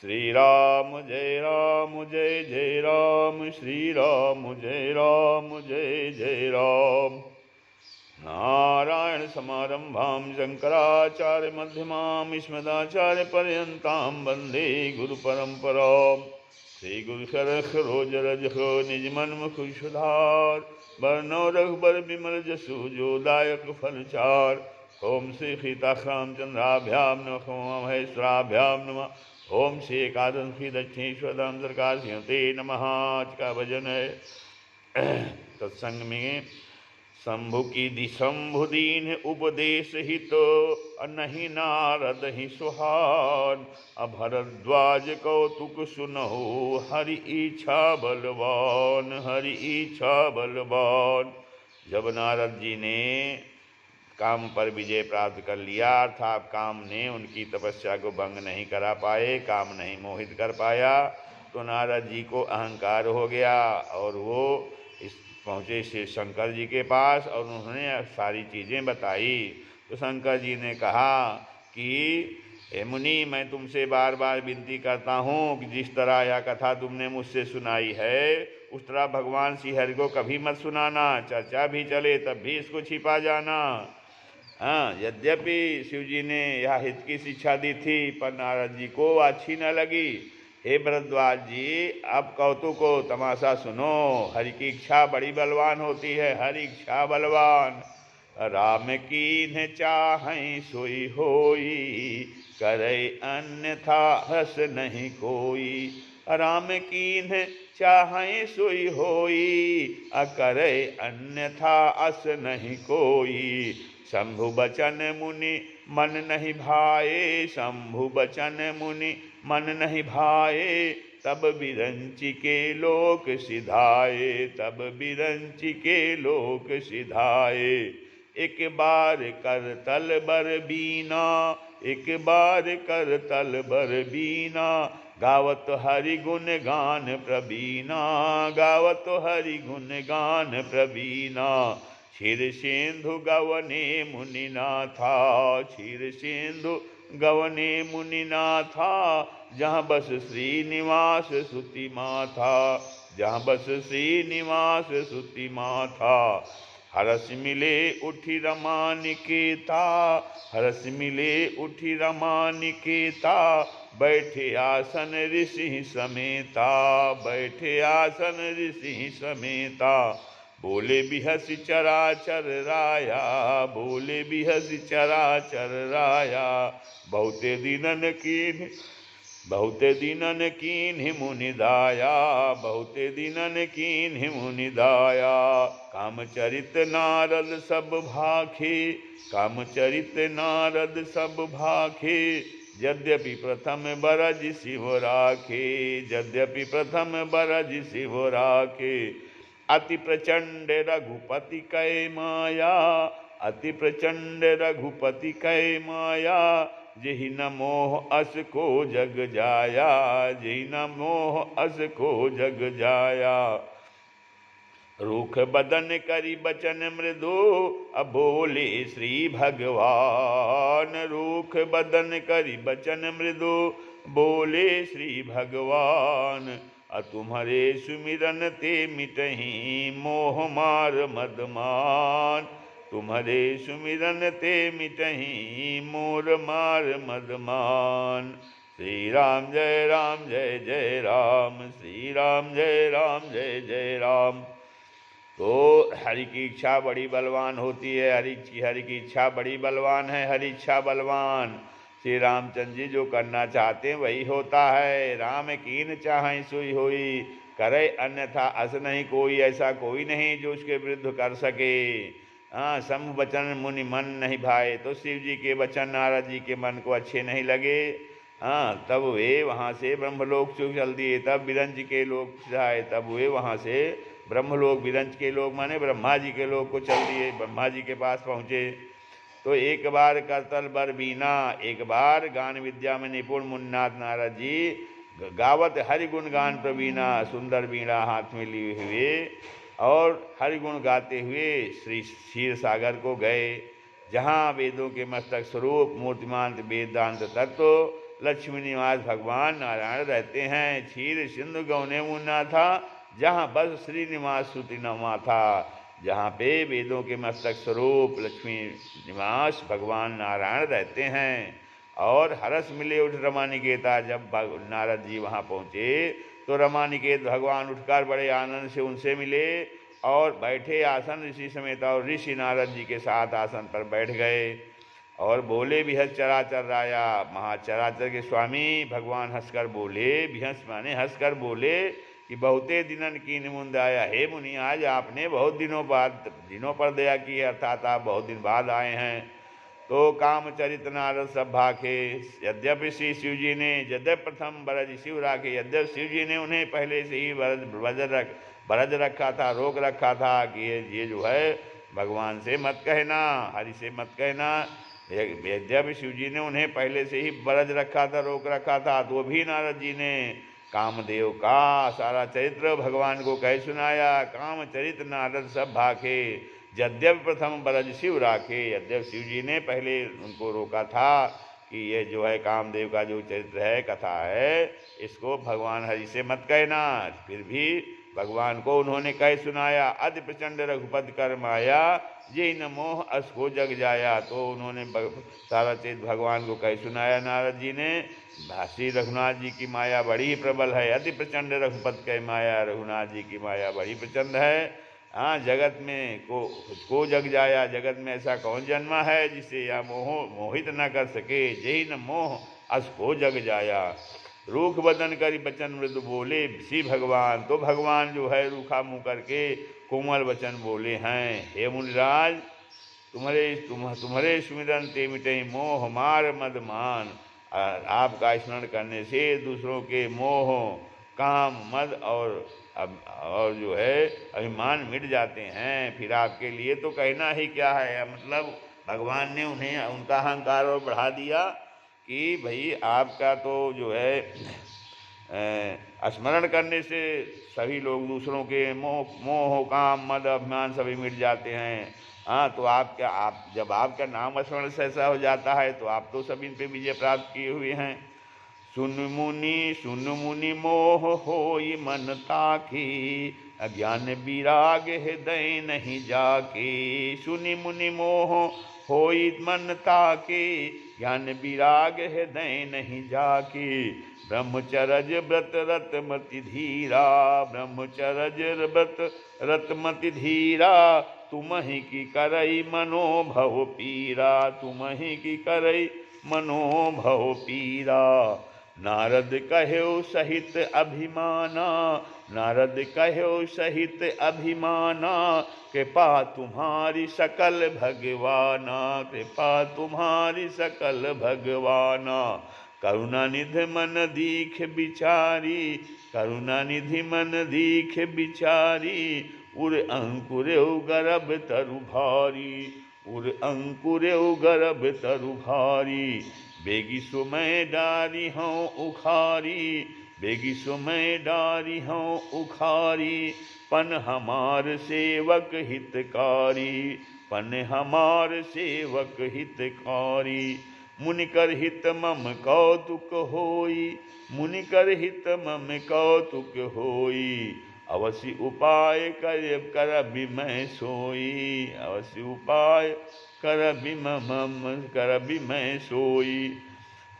श्री राम जय जय राम, श्री राम जय जय राम। नारायण समारंभां शंकराचार्य मध्यमां अस्मदाचार्य पर्यन्तां वन्दे गुरु परंपरां। श्री गुरु शरख रोज रज हो निज मन मुख सुधार, बरनौ रघुबर बिमल जसु जो दायक फल चार। ओम श्री सीताराम चंद्राभ्याम नमः, ओम महेश्वराभ्याम नमः, ओम श्री एकादशी दक्षिणेश्वरम सरकारते नमः। आज का भजन है सत्संग में शंभु की दिशंभु दीन उपदेश हित, नहीं नारद ही सुहान। भरद्वाज कौतुक सुनहु हरि इच्छा बलवान, हरि इच्छा बलवान। जब नारद जी ने काम पर विजय प्राप्त कर लिया, अर्थात काम ने उनकी तपस्या को भंग नहीं करा पाए, काम नहीं मोहित कर पाया, तो नारद जी को अहंकार हो गया और वो पहुँचे श्री शंकर जी के पास और उन्होंने सारी चीज़ें बताई। तो शंकर जी ने कहा कि हे मुनि, मैं तुमसे बार बार विनती करता हूँ कि जिस तरह यह कथा तुमने मुझसे सुनाई है उस तरह भगवान श्री हरि को कभी मत सुनाना। चर्चा भी चले तब भी इसको छिपा जाना। हाँ, यद्यपि शिव जी ने यह हित की शिक्षा दी थी पर नारद जी को अच्छी न लगी। हे भरद्वाज जी, अब कौतुक को तमाशा सुनो। हरि की इच्छा बड़ी बलवान होती है, हरि इच्छा बलवान। राम कीन्ह चाहै सोई होई, करे अन्यथा हस नहीं कोई। राम कीन्ह चाहै सोई होई, करे अन्यथा अस नहीं कोई। शंभु बचन मुनि मन नहीं भाए, शंभु बचन मुनि मन नहीं भाए। तब बिरंची के लोक सिधाए, तब बिरंची के लोक सिधाए। एक बार कर तल बर बीना, एक बार कर तल बर बीना। गावत हरि गुण गान प्रवीणा, गावत हरि गुण गान प्रवीणा। क्षीर सिंधु गवने मुनिनाथा, क्षीर सिंधु गवने मुनिनाथा। जहाँ बस श्रीनिवास सुति माथा, जहाँ बस श्रीनिवास सुति माथा। हरस मिले उठी रमा निकेता, हरस मिले उठी रमा निकेता। बैठे आसन ऋषि समेता, बैठे आसन ऋषि समेता। बोले बिहस चराचर राया, बोले बिहस चराचर राया। बहुते दिनन कीन, बहुते दिनन कीन्हि मुनि दाया, बहुते दिनन कीन्हि मुनि दाया। कामचरित नारद सब भाखे, कामचरित नारद सब भाखे। यद्यपि प्रथम बरज शिव राखे, यद्यपि प्रथम बरज शिव राखे। अति प्रचंड रघुपति कै माया, अति प्रचंड रघुपति कै माया। जेहि न मोह अस को जग जाया, जेहि न मोह अस को जग जाया। रूख बदन करी बचन मृदु, अबोले श्री भगवान। रूख बदन करी बचन मृदु, बोले श्री भगवान। तुम्हारे सुमिरन ते मिटहि मोह मार मदमान, तुम्हारे सुमिरन ते मिटहि मोर मार मदमान। श्री राम जय राम, श्री राम जय जय राम। तो हरि की इच्छा बड़ी बलवान होती है, हरि की इच्छा बड़ी बलवान है, हरि इच्छा बलवान। श्री रामचंद्र जी जो करना चाहते हैं वही होता है। राम कीन चाहें सोई होई, करे अन्यथा अस नहीं कोई। ऐसा कोई नहीं जो उसके विरुद्ध कर सके। हाँ, शंभु बचन मुनि मन नहीं भाए। तो शिव जी के वचन नारद जी के मन को अच्छे नहीं लगे। हाँ, तब वे वहाँ से ब्रह्मलोक से चल दिए। तब बिरंज के लोग आए, तब वे वहाँ से ब्रह्मलोक, बिरंज के लोग माने ब्रह्मा जी के लोग को चल दिए, ब्रह्मा जी के पास पहुँचे। तो एक बार करतल बर बीना, एक बार गान विद्या में निपुण मुन्नाथ नारद जी गावत हरि गुण गान प्रवीणा, सुंदर बीणा हाथ में लिए हुए और हरि गुण गाते हुए श्री क्षीर सागर को गए, जहाँ वेदों के मस्तक स्वरूप मूर्तिमांत वेदांत तत्व लक्ष्मी निवास भगवान नारायण रहते हैं। क्षीर सिंधु गौने मुन्ना था, जहाँ बस श्रीनिवास श्रुति नमा था। जहाँ पे वेदों के मस्तक स्वरूप लक्ष्मी निवास भगवान नारायण रहते हैं। और हरस मिले उठ रमानिकेता, जब नारद जी वहाँ पहुँचे तो रमानिकेत भगवान उठकर बड़े आनंद से उनसे मिले और बैठे आसन ऋषि समेत, और ऋषि नारद जी के साथ आसन पर बैठ गए और बोले, बिहस चराचर राया, महाचराचर के स्वामी भगवान हंसकर बोले, बिहस माने हंसकर बोले कि बहुते दिनन कीन मुंद आया। हे मुनि, आज आपने बहुत दिनों पर दया की, अर्थात आप बहुत दिन बाद आए हैं। तो कामचरित नारद सब भाखे, यद्यपि श्री शिव जी ने यद्यप प्रथम बरज शिव राखे, यद्यप शिव जी ने उन्हें पहले से ही बरज रखा था, रोक रखा था कि ये जो है भगवान से मत कहना, हरि से मत कहना। यद्यपि शिव जी ने उन्हें पहले से ही बरज रखा था, रोक रखा था, तो भी नारद जी ने कामदेव का सारा चरित्र भगवान को कह सुनाया। कामचरित नारद सब भाखे, यद्यप प्रथम बरज शिव राखे, यद्यप शिव जी ने पहले उनको रोका था कि ये जो है कामदेव का जो चरित्र है, कथा है, इसको भगवान हरि से मत कहना, फिर भी भगवान को उन्होंने कह सुनाया। अति प्रचंड रघुपति कर माया, ये न मोह असको जग जाया। तो उन्होंने सारा चरित्र भगवान को कह सुनाया नारद जी ने। श्री रघुनाथ जी की माया बड़ी ही प्रबल है, अति प्रचंड रघुपति कह माया, रघुनाथ जी की माया बड़ी प्रचंड है। हाँ, जगत में को जग जाया, जगत में ऐसा कौन जन्मा है जिसे यह मोहित न कर सके। जही न मोह असको जग जाया, रूख बदन करी बचन मृदु बोले श्री भगवान। तो भगवान जो है रूखा मुँह करके कोमल वचन बोले हैं। हे मुनिराज, तुम्हारे सुमिरन ते मिटे मोह मार मद मान। आपका स्मरण करने से दूसरों के मोह, काम, मद और जो है अभिमान मिट जाते हैं। फिर आपके लिए तो कहना ही क्या है, मतलब भगवान ने उन्हें उनका अहंकार और बढ़ा दिया कि भाई आपका तो जो है स्मरण करने से सभी लोग दूसरों के मोह, काम, मद, अभिमान सभी मिट जाते हैं। हाँ, तो आप जब आपका नाम स्मरण से ऐसा हो जाता है तो आप तो सभी इन पे विजय प्राप्त किए हुए हैं। सुन मुनि मोह होई मन ताकी, अज्ञान विराग हृदय नहीं जाके। सुनि मुनि मोह होई मन ताके, ज्ञान विराग हृदय नहीं जाके। ब्रह्मचर्य व्रत रतमति धीरा, ब्रह्मचर्य व्रत रतमति धीरा। तुमहि की करई मनोभव पीरा, तुमहि की करई मनोभव पीरा। नारद कहो सहित अभिमाना, नारद कहो सहित अभिमाना। कृपा तुम्हारी सकल भगवाना, कृपा तुम्हारी सकल भगवाना। करुणा निधि मन दीख बिचारी, करुणा निधि मन दीख बिचारी। उर अंकुर गर्भ तरु भारी, उर अंकुर गर्भ तरु भारी। बेगी सुमय डारी हूँ उखारी, बेगी सुमय डारी हूँ उखारी। पन हमार सेवक हितकारी, पन हमार सेवक हितकारी। मुनिकर हित मम कौतुक होई, मुनिकर हित मम कौतुक होई। अवश्य उपाय करबि मैं सोई, अवश्य उपाय करबि मैं सोई।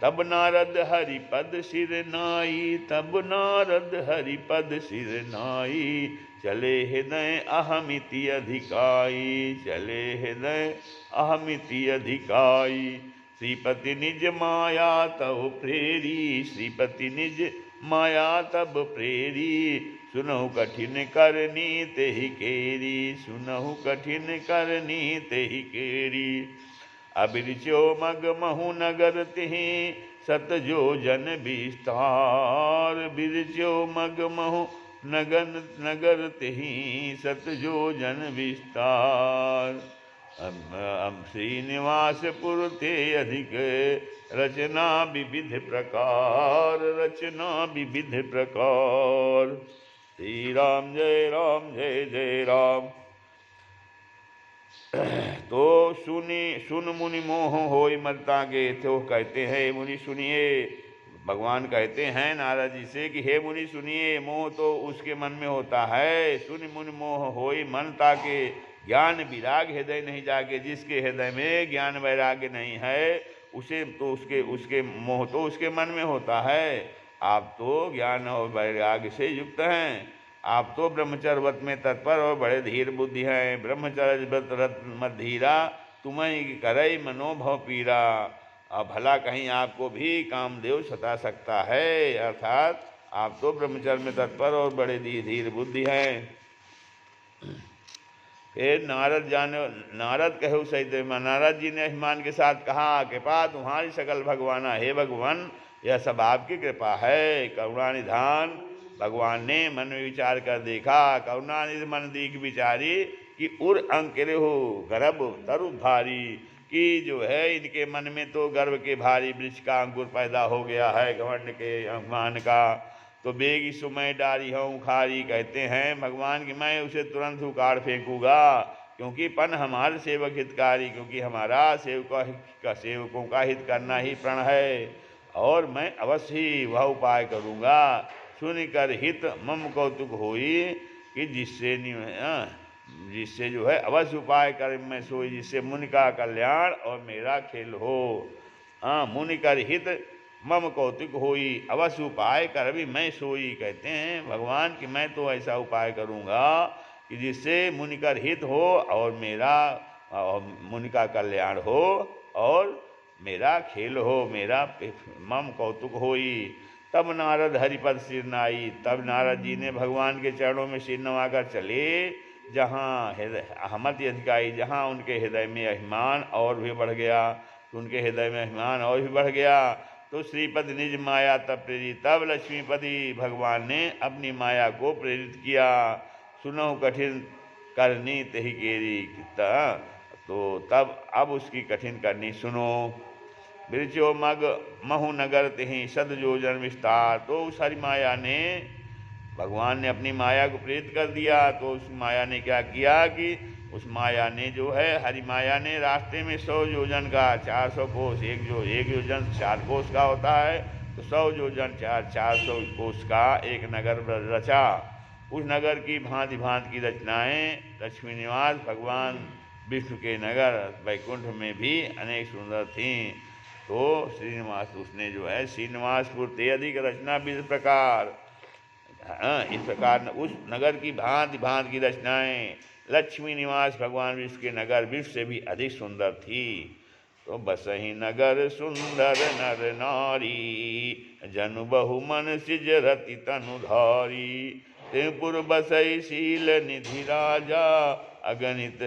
तब नारद हरि पद सिर नाई, तब नारद हरि पद सिर नाई। चले हृदय अहमिति अधिकाई, चले हृदय अहमिति अधिकाई। श्रीपति निज माया तब प्रेरी, श्रीपति निज माया तब प्रेरी। सुनहु कठिन करनी तेहि केरी, सुनहु कठिन करनी तेहि केरी। अबिरचो मग महु नगर तिहि, सत जो जन विस्तार। बिरचो मग महु नगर तिहि, सत जो जन विस्तार। श्रीनिवासपुर ते अधिक, रचना विविध प्रकार, रचना विविध प्रकार। श्री राम जय राम जय जय राम। तो सुन मुनि मोह होई मत ताके। तो कहते हैं मुनि सुनिए, भगवान कहते हैं नारद जी से कि हे मुनि सुनिए, मोह तो उसके मन में होता है, सुनि मुनि मोह होई मन ताके, ज्ञान विराग हृदय नहीं जागे। जिसके हृदय में ज्ञान वैराग्य नहीं है उसे तो उसके मोह तो उसके मन में होता है। आप तो ज्ञान और वैराग्य से युक्त हैं, आप तो ब्रह्मचर्य व्रत में तत्पर और बड़े धीर बुद्धि हैं। ब्रह्मचर्य व्रत मत धीरा, तुम्हें करई मनोभव पीरा। अब भला कहीं आपको भी कामदेव सता सकता है, अर्थात आप तो ब्रह्मचर्य में तत्पर और बड़े धीर बुद्धि हैं। फिर नारद कहो सहित, नारद जी ने अभिमान के साथ कहा, कृपा तुम्हारी सकल भगवाना, हे भगवान यह सब आपकी कृपा है। करुणानिधान भगवान ने मन में विचार कर देखा, करुणानिधि मन दीख विचारी कि उर अंकिर हो गर्भ तरु भारी, कि जो है इनके मन में तो गर्व के भारी वृक्ष का अंकुर पैदा हो गया है, घमंड के अभिमान का। तो बेगी सुमय डारी हूँ उखारी, कहते हैं भगवान की मैं उसे तुरंत उखाड़ फेंकूंगा, क्योंकि पन हमारे सेवक हितकारी, क्योंकि हमारा सेवकों का हित करना ही प्रण है, और मैं अवश्य ही वह उपाय करूँगा। सुनकर हित मम कौतुक होई, कि जिससे जो है अवश्य उपाय कर मैं सोई, जिससे मुनि का कल्याण और मेरा खेल हो। मुनि कर हित मम कौतुक होई, अवश्य उपाय कर भी मैं सोई, कहते हैं भगवान कि मैं तो ऐसा उपाय करूँगा कि जिससे मुनि का हित हो और मेरा मुनि का कल्याण हो और मेरा खेल हो, मेरा मम कौतुक होई। तब नारद हरिपद सिर नाई, तब नारद जी ने भगवान के चरणों में सिर नवाकर चले, जहाँ अहमत अधिकाई, जहाँ उनके हृदय में अभिमान और भी बढ़ गया, तो उनके हृदय में अभिमान और भी बढ़ गया। तो श्रीपद निज माया तब प्रेरित, तब लक्ष्मीपति भगवान ने अपनी माया को प्रेरित किया। सुनो कठिन करनी तही केरी, तो तब अब उसकी कठिन करनी सुनो। बिरचो मग महु नगर तही सद योजन विस्तार, तो उस हरि माया ने भगवान ने अपनी माया को प्रेरित कर दिया। तो उस माया ने क्या किया कि उस माया ने जो है हरि माया ने रास्ते में 100 योजन का 400 कोस, एक योजन 4 कोस का होता है, तो 100 योजन 400 कोस का एक नगर रचा। उस नगर की भांति भांति की रचनाएं लक्ष्मी निवास भगवान विष्णु के नगर वैकुंठ में भी अनेक सुंदर थीं। तो श्रीनिवास उसने जो है श्रीनिवासपुर ते अधिक रचना भी इस प्रकार, इस प्रकार उस नगर की भांति भांति की रचनाएं लक्ष्मी निवास भगवान विष्णु के नगर विष्णु से भी अधिक सुंदर थी। तो बसही नगर सुंदर नर नारी, जनु बहु मन सिज रति तनु धारी। त्रिपुर बसई शील निधि राजा, अगणित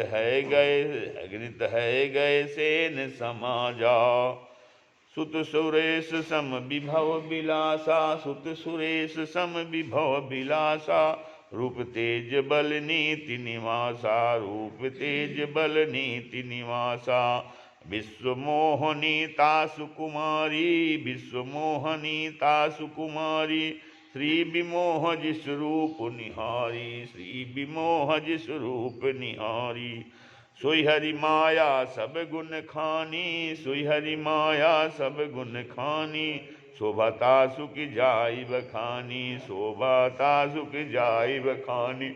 है गए सेन समाजा। सुत सुरेश सम विभव विलासा, सुत सुरेश सम विभव विलासा। रूप तेज बल नीति निवासा, रूप तेज बल नीति निवासा। विश्व मोहनीता सुकुमारी, विश्व मोहनीता सुकुमारी। श्री विमोह जिस रूप निहारी, श्री विमोह जिस रूप निहारी। सोई हरि माया सब गुण खानी, सोई हरि माया सब गुण खानी। शोभता सुख जाई बखानी, शोभता सुख जाई बखानी।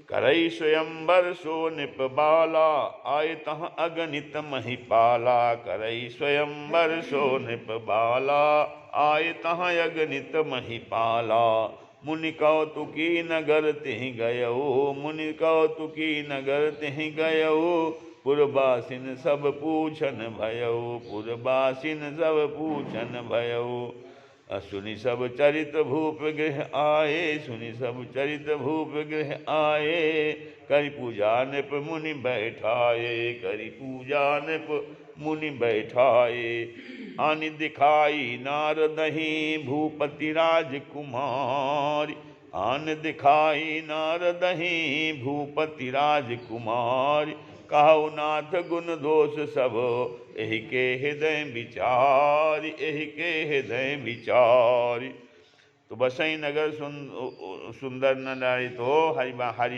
करई स्वयंवर सो निप बाला, आय तह अगणित महिपाला। करई स्वयंवर सो निप बाला, आय तह अगणित महिपाला। मुनि कौतुकी नगर तिहि गयो, मुनि कौतुकी नगर तिहि गयो। पुरबासिन सब पूछन भयो, पुरबासिन सब पूछन भयो। सुनि सब चरित भूप गृह आए, सुनि सब चरित भूप गृह आए। करि पूजा नृप मुनि बैठाए, करि पूजा नृप मुनि बैठाए। आनि दिखाई नारदहि भूपति राजकुमारी, आन दिखाई नारदहि भूपति राजकुमारी। कहु नाथ गुण दोष सब, एहि के हृदय विचारी, एहि के हृदय विचारी। तो बसई नगर सुंदर नारी, तो हरि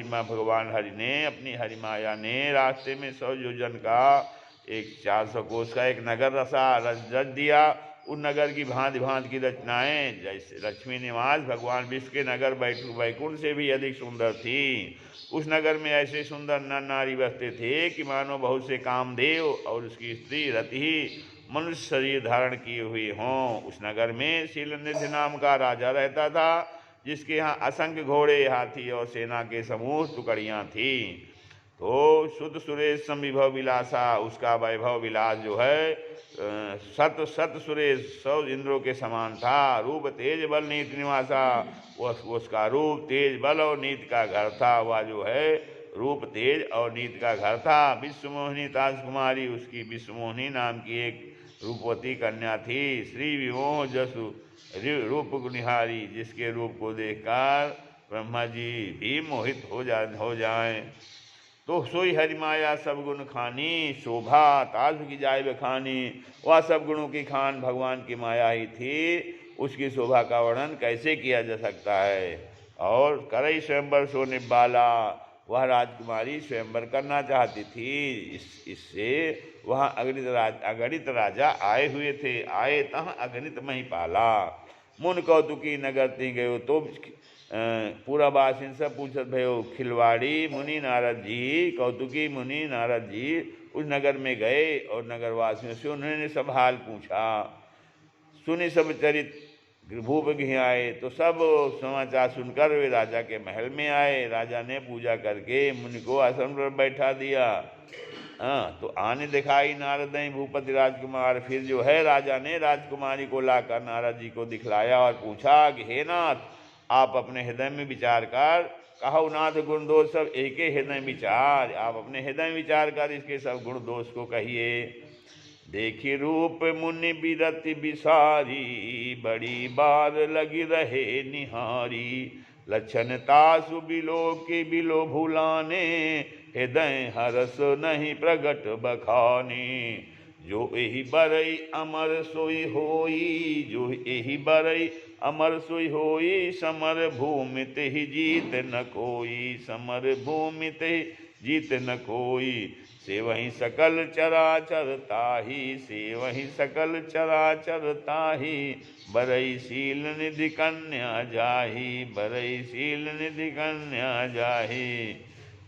माँ भगवान हरि ने अपनी हरि माया ने रास्ते में 100 योजन का एक 400 कोस का एक नगर रच दिया। उस नगर की भांति भांति की रचनाएं, जैसे लक्ष्मी निवास भगवान विष्णु के नगर वैकुंठ से भी अधिक सुंदर थी। उस नगर में ऐसे सुंदर नर नारी बसते थे कि मानो बहुत से कामदेव और उसकी स्त्री रति ही मनुष्य शरीर धारण किए हुए हों। उस नगर में शीलनिधि नाम का राजा रहता था, जिसके यहाँ असंख्य घोड़े, हाथी और सेना के समूह टुकड़ियाँ थीं। तो शुद्ध सुरेश संविभव विलासा, उसका वैभव विलास जो है सत सुरेश 100 इंद्रों के समान था। रूप तेज बल नीति निवासा, उसका रूप तेज बल और नीति का घर था। वह जो है रूप तेज और नीति का घर था। विश्वमोहिनी ताजकुमारी, उसकी विश्वमोहिनी नाम की एक रूपवती कन्या थी। श्री विमोह जसु रूप निहारी, जिसके रूप को देखकर ब्रह्मा जी भी मोहित हो जाएं। तो सोई हरि माया सब गुण खानी, शोभा ताज की जाय बखानी। वह सब गुणों की खान भगवान की माया ही थी, उसकी शोभा का वर्णन कैसे किया जा सकता है। और करई स्वयंवर सो निबाला, वह राजकुमारी स्वयंवर करना चाहती थी। इससे वह अगणित राजा आए हुए थे। आए तह अगणित महिपाला, मुन कौतुकी नगर ती गयो। तो पूरा बात इनसे पूछत भयो। खिलवाड़ी मुनि नारद जी, कौतुकी मुनि नारद जी उस नगर में गए और नगरवासियों से उन्होंने सब हाल पूछा। सुनी सब चरित भूप घियाए, तो सब समाचार सुनकर वे राजा के महल में आए। राजा ने पूजा करके मुनि को आसन पर बैठा दिया। तो आने दिखाई नारद भूपति राजकुमार। फिर जो है राजा ने राजकुमारी को लाकर नारद जी को दिखलाया और पूछा कि हे नाथ, आप अपने हृदय में विचार कर कहो नाथ गुण दोष सब एक ही हृदय विचार। आप अपने हृदय विचार कर इसके सब गुण दोष को कहिए। देखी रूप मुनि बिरति बिसारी, बड़ी बार लगी रहे निहारी। लक्षण तासु बिलो के बिलो भूलाने, हृदय हरस नहीं प्रगट बखानी। जो एहि बरई अमर सोई होई, जो एहि बरई अमर सोई होई। समर भूमि तेहि जीत न कोई, समर भूमि तेहि जीत न कोई। से वही सकल चराचर ताही, से वही सकल चराचर ताही। बरई शील निधि कन्या जाही, बरई शील निधि कन्या जाही।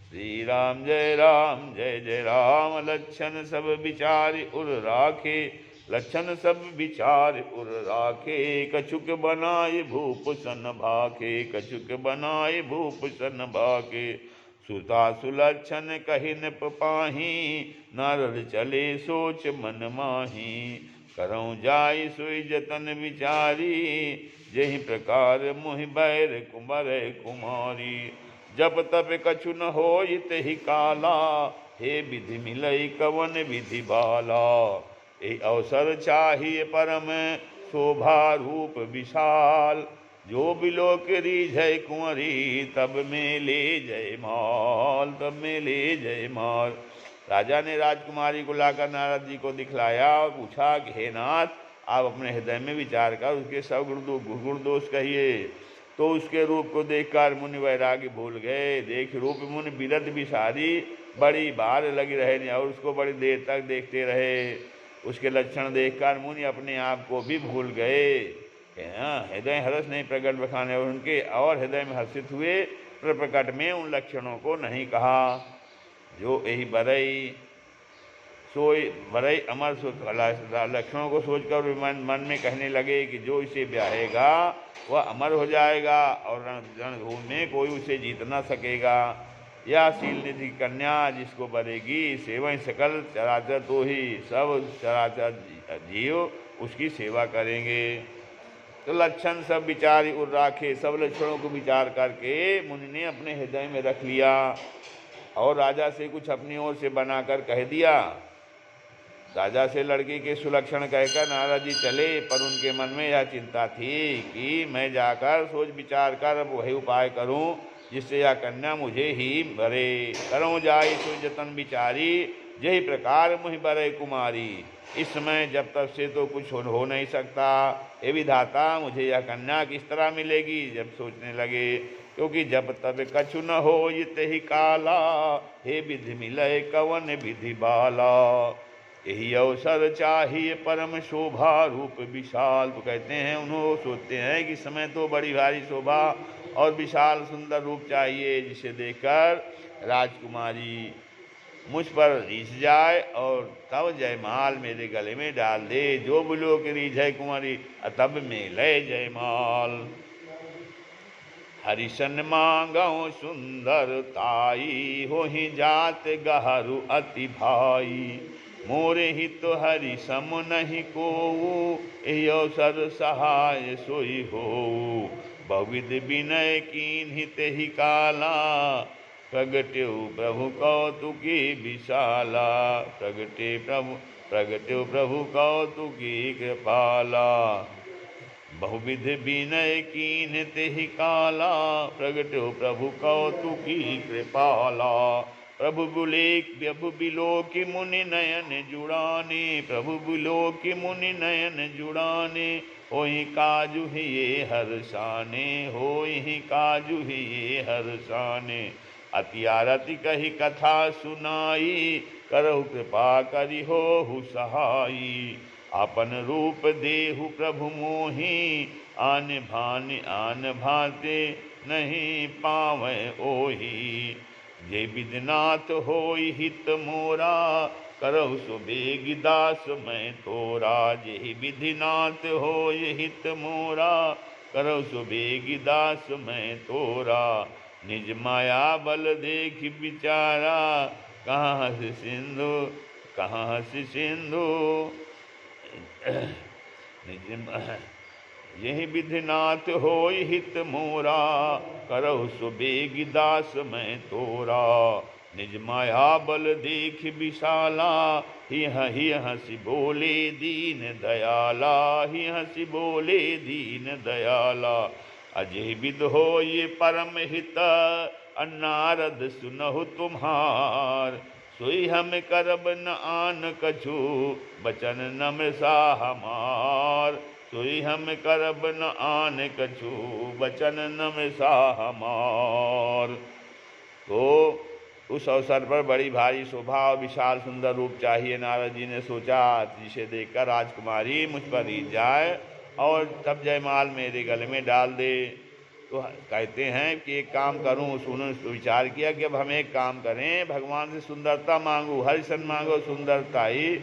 श्री राम जय जय राम। लक्षण सब विचार उर राखे, लक्षण सब विचार उर राखे। कछुक बनाए भूप सन भाखे, कछुक बनाए भूप सन भाखे। सुता सुलक्षण कहि न पाही, नारद चले सोच मन माही। करऊँ जाय सोई जतन विचारी, जहि प्रकार मोहि बैर कुंवर कुमारी। जब तब कछु न होई तेहि काला, हे विधि मिलई कवन विधि बाला। ए अवसर चाहिए परम शोभा रूप विशाल। जो बिलो के रीझै कुंवरी, तब में ले जय माल, तब में ले जय माल। राजा ने राजकुमारी को लाकर नारद जी को दिखलाया और पूछा कि हे नाथ, आप अपने हृदय में विचार कर उसके सब गुण दोष कहिए। तो उसके रूप को देखकर मुनि वैराग्य भूल गए। देख रूप मुनि बिरत बिसारी, बड़ी बार लगी रहे और उसको बड़ी देर तक देखते रहे। उसके लक्षण देखकर मुनि अपने आप को भी भूल गए। हृदय हर्ष नहीं प्रकट बखाने, और उनके और हृदय में हर्षित हुए पर प्रकट में उन लक्षणों को नहीं कहा। जो यही बरई सोई बरई अमर लक्षणों को सोचकर मन में कहने लगे कि जो इसे ब्याहेगा वह अमर हो जाएगा और रणभूमि में कोई उसे जीत ना सकेगा। या शील निधि कन्या जिसको बरेगी, सेवा सकल चराचर, तो ही सब चराचर जीव उसकी सेवा करेंगे। तो लक्षण सब विचार उर राखे, सब लक्षणों को विचार करके मुनि ने अपने हृदय में रख लिया और राजा से कुछ अपनी ओर से बनाकर कह दिया। राजा से लड़की के सुलक्षण कहकर नारद जी चले, पर उनके मन में यह चिंता थी कि मैं जाकर सोच विचार कर वही उपाय करूं जिससे यह कन्या मुझे ही भरे। करूं जाई सो जतन विचारी, यही प्रकार मुहि बरे कुमारी। इस समय जब तक से तो कुछ हो नहीं सकता। हे विधाता, मुझे यह कन्या किस तरह मिलेगी। जब सोचने लगे, क्योंकि जब तब कछु न हो तेहि काला, हे विधि मिले कवन विधि बाला। यही अवसर चाहिए परम शोभा रूप विशाल। तो कहते हैं उन्होंने सोचते हैं कि समय तो बड़ी भारी शोभा और विशाल सुंदर रूप चाहिए, जिसे देखकर राजकुमारी मुझ पर रीझ जाए और तब जयमाल मेरे गले में डाल दे। जो बोलो कि रीझ कुंवरी तब मेले जयमाल। हरिशन मांगो सुंदर ताई, हो ही जात गहरू अति भाई। मोरे ही तो हरि सम नहीं को, अवसर सहाय सोई हो। बहुविध विनय कीन्हित ही काला, प्रगट्यो प्रभु कौतुकी विशाला। प्रगट्यो प्रभु कौतुकी कृपाला। बहुविध विनय कीन्हित ही काला, प्रगट्यो प्रभु कौतुकी कृपाला। प्रभु बिलोकि मुनि नयन जुड़ाने, प्रभु बिलोकि मुनि नयन जुड़ाने। होई काजु ही ये हर्षाने, होई काजु ही ये हर्षाने। अति आरती कही कथा सुनाई, करहु कृपा करि होहु सहाई। अपन रूप देहु प्रभु मोहि, आन भांति नहीं पावै ओहि। जे विधिनाथ होई हित मोरा, करहु सुबेग दास मैं तोरा। जे विधिनाथ होई हित मोरा, करहु सुबेग दास मैं तोरा। निज माया बल देख बिचारा, कहाँ हंस सिंधु। यही विधिनाथ होई हित मोरा, करहु सुबेग दास मैं तोरा। निज माया बल देख विशाला, ही हंसी बोले दीन दयाला। ही हंसी बोले दीन दयाला। अजय विद हो ये परम हित, नारद सुनहु तुम्हार। सोई हम करब न आन कछु, बचन नम सा हमार। सोई हम करब न आन कछु, बचन नम सा हमार। तो उस अवसर पर बड़ी भारी शोभा और विशाल सुंदर रूप चाहिए। नारद जी ने सोचा, जिसे देखकर राजकुमारी मुझ पर रीझ जाए और तब जयमाल मेरे गले में डाल दे। तो कहते हैं कि एक काम करूं। उन्होंने विचार किया कि अब हम एक काम करें, भगवान से सुंदरता मांगू, हरिशन मांगो सुंदरता ही।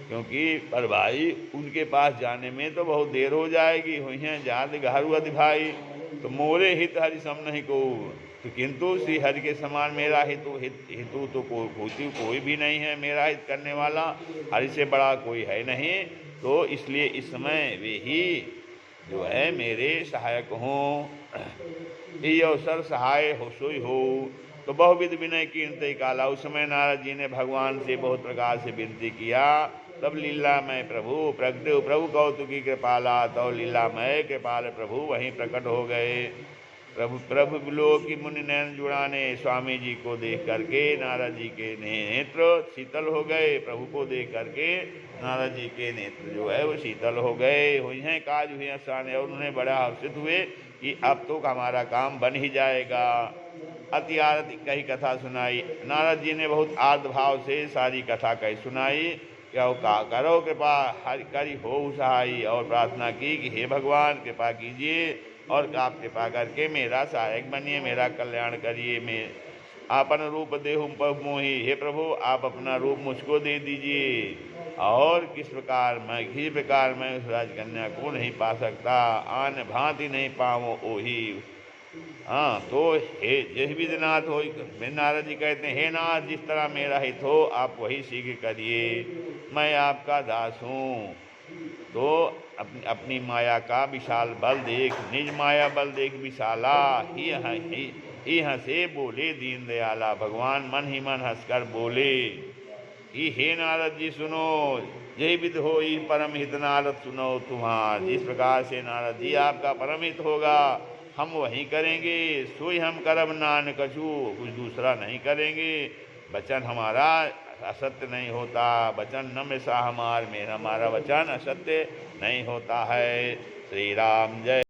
क्योंकि पर भाई उनके पास जाने में तो बहुत देर हो जाएगी। हुई हैं जात गहरू अति भाई, तो मोरे हित हरि सम नहीं को। तो किंतु श्री हरि के समान मेरा हितु तो कोई भी नहीं है। मेरा हित करने वाला हरि से बड़ा कोई है नहीं। तो इसलिए इस समय वे ही जो है मेरे सहायक हों। ये अवसर सहाय हो सोई हो। तो बहुविध विनय कीन्हित काला। उस समय नारद जी ने भगवान से बहुत प्रकार से विनती किया। तब लीलामय प्रभु कौतुकी कृपाला। तो लीलामय कृपाल प्रभु वहीं प्रकट हो गए। प्रभु बिलोकि मुनि नयन जुड़ाने। स्वामी जी को देख करके नारद जी के नेत्र शीतल हो गए। प्रभु को देख करके नारद जी के नेत्र जो है वो शीतल हो गए। हुई हैं काज हुई आसान। और उन्हें बड़ा हर्षित हुए कि अब तो हमारा काम बन ही जाएगा। अति आरती कही कथा सुनाई। नारद जी ने बहुत आर्द्र भाव से सारी कथा कही सुनाई। क्या करो कृपा हरि करी हो सहाई। और प्रार्थना की कि हे भगवान कृपा कीजिए और आप कृपा करके मेरा सहायक बनिए, मेरा कल्याण करिए। मैं आपन रूप देहु मोहि। हे प्रभु आप अपना रूप मुझको दे दीजिए। और किस प्रकार मैं उस राजकन्या को नहीं पा सकता, आन भांति नहीं पाऊँ ओही। हाँ, तो हे जिस विधिनाथ हो। नारद जी कहते हैं, हे नाथ जिस तरह मेरा हित हो आप वही शीघ्र करिए, मैं आपका दास हूँ। तो अपनी माया का विशाल बल देख, निज माया बल देख विशाला। ही हंसे बोले दीन दयाला। भगवान मन ही मन हंसकर बोले कि हे नारद जी सुनो, यही विध हो परम हित नारद सुनो तुम्हार। जिस प्रकार से नारद जी आपका परम हित होगा हम वही करेंगे। सोई हम करब नान कछु, कुछ दूसरा नहीं करेंगे। वचन हमारा असत्य नहीं होता। वचन न में सा हमारा वचन असत्य नहीं होता है। श्री राम जय।